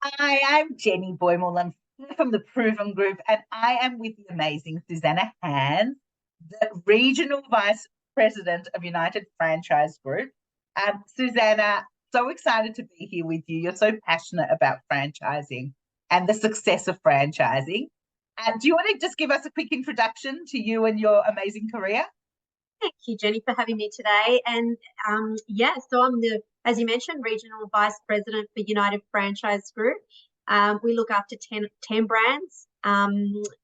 Hi, I'm Jenny Boymal. I'm from the Proven Group, and I am with the amazing Susana Hands, the Regional Vice President of United Franchise Group. Susanna, so excited to be here with you. You're so passionate about franchising and the success of franchising. Do you want to just give us a quick introduction to you and your amazing career? Thank you, Jenny, for having me today. And so I'm as you mentioned, Regional Vice President for United Franchise Group. We look after 10 brands.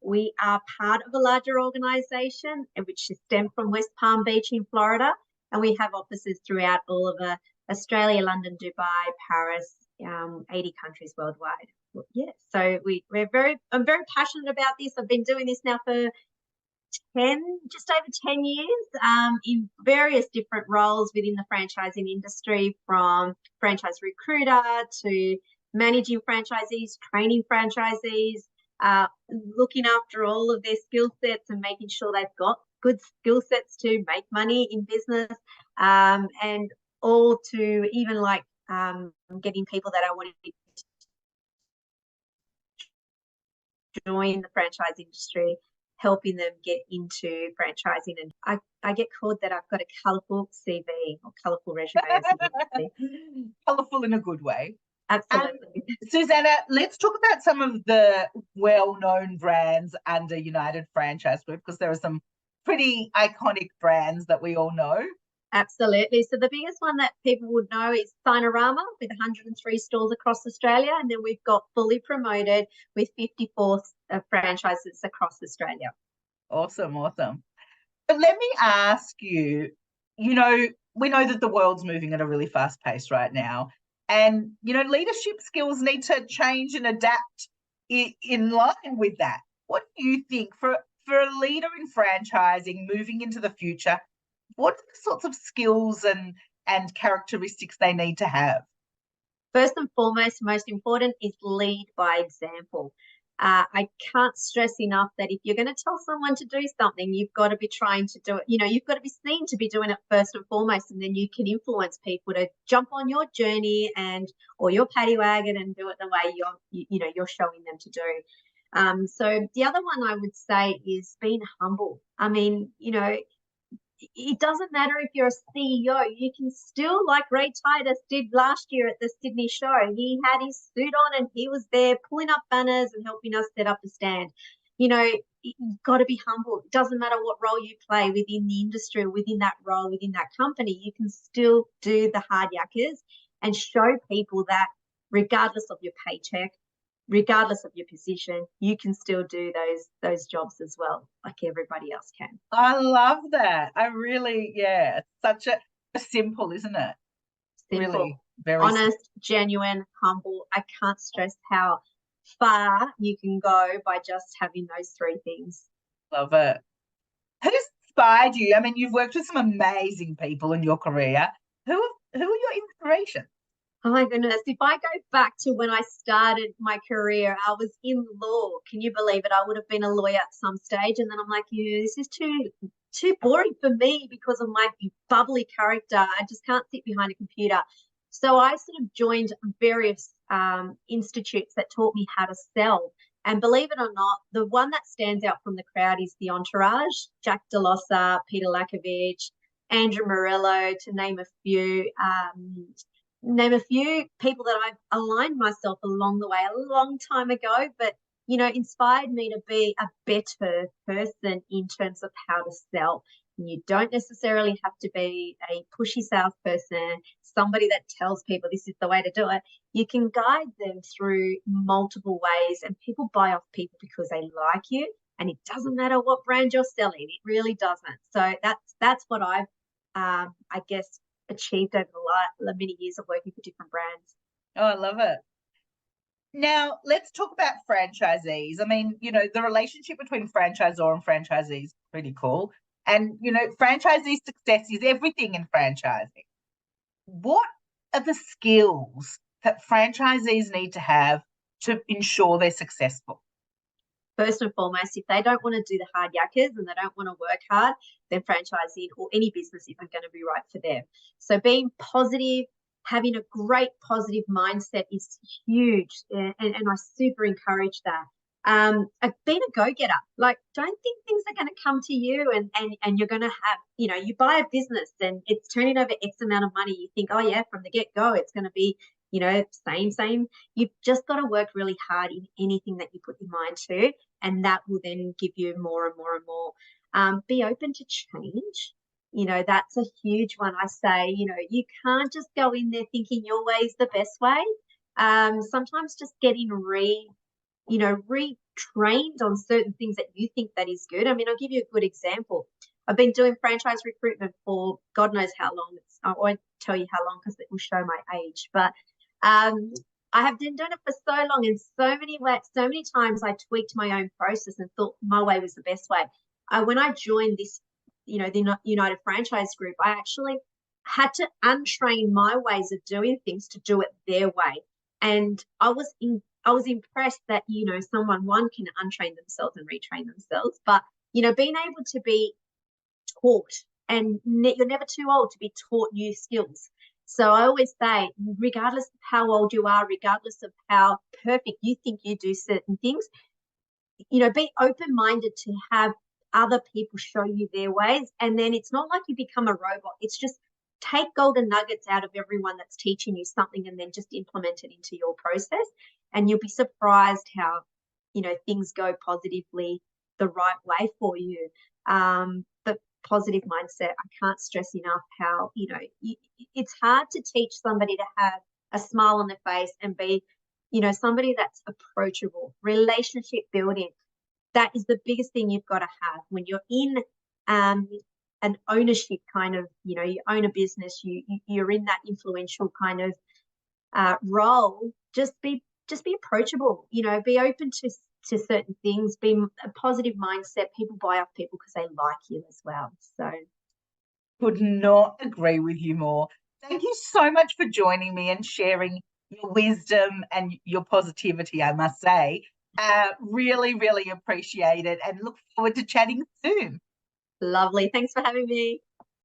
We are part of a larger organisation, which is stemmed from West Palm Beach in Florida. And we have offices throughout all of Australia, London, Dubai, Paris, 80 countries worldwide. Yeah, so I'm very passionate about this. I've been doing this now for just over 10 years, in various different roles within the franchising industry, from franchise recruiter to managing franchisees, training franchisees, looking after all of their skill sets and making sure they've got good skill sets to make money in business, and all to even getting people that I want to join the franchise industry, helping them get into franchising. And I get called that I've got a colourful CV or colourful resume. Colourful in a good way. Absolutely. Susanna, let's talk about some of the well-known brands under United Franchise Group, because there are some pretty iconic brands that we all know. Absolutely. So the biggest one that people would know is Sinorama, with 103 stores across Australia. And then we've got Fully Promoted with 54 franchises across Australia. Awesome. But let me ask you, we know that the world's moving at a really fast pace right now. And, leadership skills need to change and adapt in line with that. What do you think for a leader in franchising moving into the future? What are the sorts of skills and characteristics they need to have? First and foremost, most important is lead by example. I can't stress enough that if you're going to tell someone to do something, you've got to be trying to do it. You've got to be seen to be doing it first and foremost, and then you can influence people to jump on your journey or your paddy wagon and do it the way you're showing them to do. So the other one I would say is being humble. I mean, it doesn't matter if you're a CEO, you can still, like Ray Titus did last year at the Sydney show. He had his suit on and he was there pulling up banners and helping us set up the stand. You've got to be humble. It doesn't matter what role you play within the industry or within that role, within that company, you can still do the hard yakkers and show people that regardless of your paycheck, regardless of your position, you can still do those jobs as well, like everybody else can. I love that. I really, it's such a simple, isn't it? Simple, really, very honest, genuine, humble. I can't stress how far you can go by just having those three things. Love it. Who's inspired you? I mean, you've worked with some amazing people in your career. Who are your inspirations? Oh my goodness. If I go back to when I started my career, I was in law. Can you believe it? I would have been a lawyer at some stage. And then I'm like, this is too boring for me because of my bubbly character. I just can't sit behind a computer. So I sort of joined various institutes that taught me how to sell. And believe it or not, the one that stands out from the crowd is the entourage: Jack DeLossa, Peter Lakovich, Andrew Morello, to name a few. Name a few people that I've aligned myself along the way a long time ago, but inspired me to be a better person in terms of how to sell. And you don't necessarily have to be a pushy salesperson, somebody that tells people this is the way to do it. You can guide them through multiple ways, and people buy off people because they like you. And it doesn't matter what brand you're selling; it really doesn't. So that's what I've, I guess, achieved over the many years of working for different brands. Oh, I love it. Now, let's talk about franchisees. I mean, the relationship between franchisor and franchisee is pretty cool. And, franchisee success is everything in franchising. What are the skills that franchisees need to have to ensure they're successful? First and foremost, if they don't want to do the hard yakkers and they don't want to work hard, then franchising or any business isn't going to be right for them. So being positive, having a great positive mindset is huge, and I super encourage that. Being a go-getter, like don't think things are going to come to you and you're going to have, you buy a business and it's turning over X amount of money. You think, oh yeah, from the get-go, it's going to be, same. You've just got to work really hard in anything that you put your mind to, and that will then give you more and more and more. Be open to change. That's a huge one. I say, you can't just go in there thinking your way is the best way. Sometimes just getting retrained on certain things that you think that is good. I mean, I'll give you a good example. I've been doing franchise recruitment for God knows how long. I won't tell you how long because it will show my age, but I have been doing it for so long, and so many times I tweaked my own process and thought my way was the best way. When I joined this, the United Franchise Group, I actually had to untrain my ways of doing things to do it their way. And I was impressed that, one can untrain themselves and retrain themselves, but, being able to be taught, and you're never too old to be taught new skills. So I always say, regardless of how old you are, regardless of how perfect you think you do certain things, be open-minded to have other people show you their ways. And then it's not like you become a robot. It's just take golden nuggets out of everyone that's teaching you something and then just implement it into your process. And you'll be surprised how, things go positively the right way for you. But positive mindset, I can't stress enough how, it's hard to teach somebody to have a smile on their face and be, somebody that's approachable. Relationship building, that is the biggest thing you've got to have when you're in an ownership kind of, you own a business, you're in that influential kind of role. Just be approachable, be open to certain things, be a positive mindset. People buy off people because they like you as well. So could not agree with you more. Thank you so much for joining me and sharing your wisdom and your positivity, I must say. Really, really appreciate it and look forward to chatting soon. lovely. Thanks for having me.